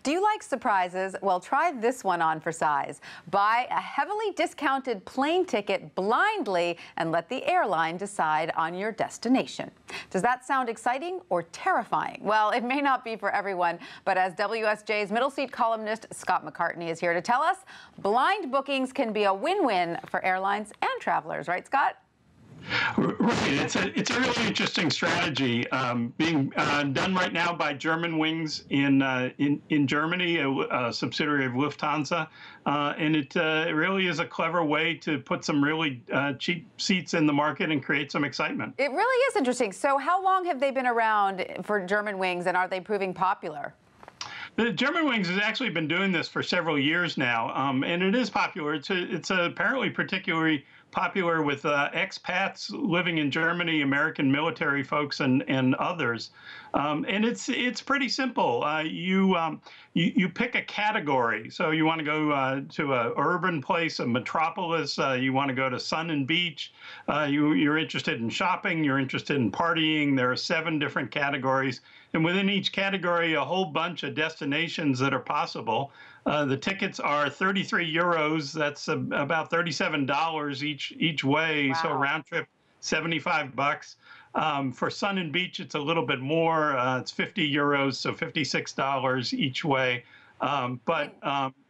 Do you like surprises? Well, try this one on for size. Buy a heavily discounted plane ticket blindly and let the airline decide on your destination. Does that sound exciting or terrifying? Well, it may not be for everyone, but as WSJ's middle seat columnist Scott McCartney is here to tell us, blind bookings can be a win-win for airlines and travelers. Right, Scott? Right. It's a really interesting strategy being done right now by Germanwings in Germany, a subsidiary of Lufthansa, and it really is a clever way to put some really cheap seats in the market and create some excitement. It really is interesting. So how long have they been around for Germanwings, and are they proving popular? The Germanwings has actually been doing this for several years now, and it is popular. It's apparently particularly popular with expats living in Germany, American military folks, and others. And it's pretty simple. You pick a category. So you want to go to an urban place, a metropolis. You want to go to sun and beach. You're interested in shopping. You're interested in partying. There are 7 different categories. And within each category, a whole bunch of destinations that are possible. The tickets are 33 euros. That's about $37 each way. Wow. So round trip, 75 bucks. For sun and beach, it's a little bit more. It's 50 euros, so $56 each way.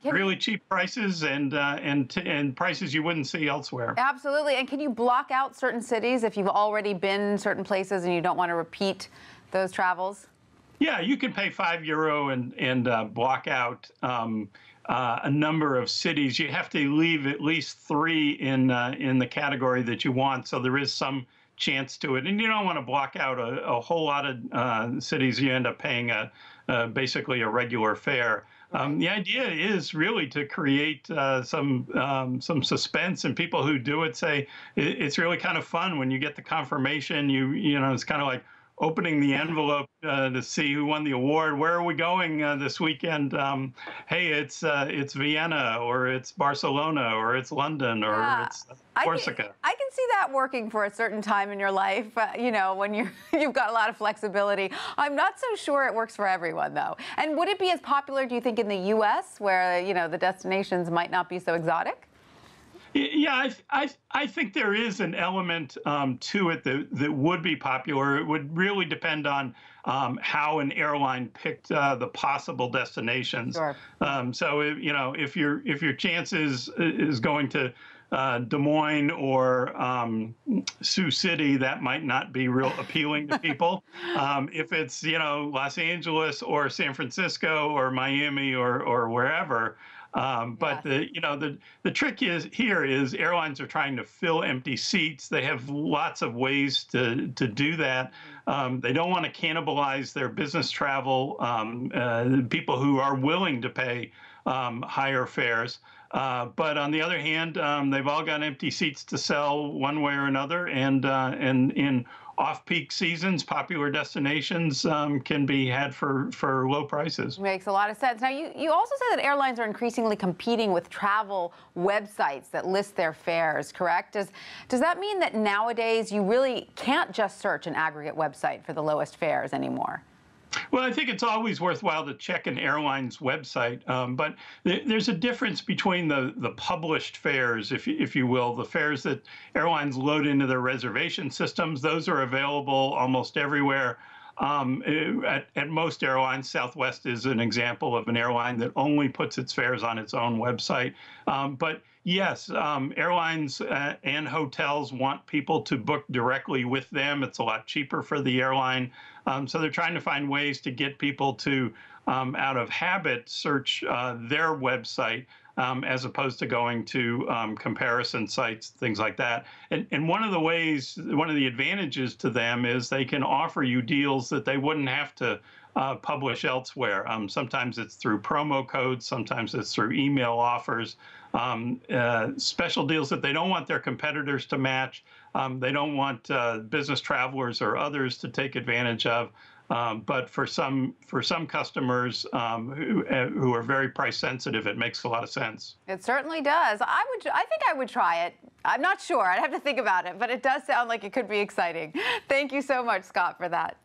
Really cheap prices and prices you wouldn't see elsewhere. Absolutely. And can you block out certain cities if you've already been certain places and you don't want to repeat those travels? Yeah, you can pay €5 and block out a number of cities. You have to leave at least 3 in the category that you want, so there is some chance to it. And you don't want to block out a whole lot of cities. You end up paying basically a regular fare. The idea is really to create some suspense, and people who do it say it's really kind of fun when you get the confirmation. You know, it's kind of like opening the envelope to see who won the award. Where are we going this weekend? Hey, it's Vienna, or it's Barcelona, or it's London, or it's Corsica. I can see that working for a certain time in your life, you know, when you've got a lot of flexibility. I'm not so sure it works for everyone, though. And would it be as popular, do you think, in the U.S., where, you know, the destinations might not be so exotic? Yeah, I think there is an element to it that would be popular. It would really depend on how an airline picked the possible destinations. Sure. So you know, if your chances is going to Des Moines or Sioux City, that might not be real appealing to people. If it's, you know, Los Angeles or San Francisco or Miami or wherever. But the trick here is airlines are trying to fill empty seats. They have lots of ways to do that. They don't want to cannibalize their business travel, people who are willing to pay higher fares. But on the other hand, they've all got empty seats to sell one way or another, and in off-peak seasons, popular destinations can be had for low prices. Makes a lot of sense. Now, you also say that airlines are increasingly competing with travel websites that list their fares, correct? Does that mean that nowadays you really can't just search an aggregate website for the lowest fares anymore? Well, I think it's always worthwhile to check an airline's website, but there's a difference between the published fares, if you will, the fares that airlines load into their reservation systems. Those are available almost everywhere. At most airlines, Southwest is an example of an airline that only puts its fares on its own website. But yes, airlines and hotels want people to book directly with them. It's a lot cheaper for the airline. So they're trying to find ways to get people to, out of habit, search their website as opposed to going to comparison sites, things like that. And one of the advantages to them is they can offer you deals that they wouldn't have to publish elsewhere. Sometimes it's through promo codes, sometimes it's through email offers, special deals that they don't want their competitors to match. They don't want business travelers or others to take advantage of. But for some customers who are very price sensitive, it makes a lot of sense. It certainly does. I think I would try it. I'm not sure. I'd have to think about it, but it does sound like it could be exciting. Thank you so much, Scott, for that.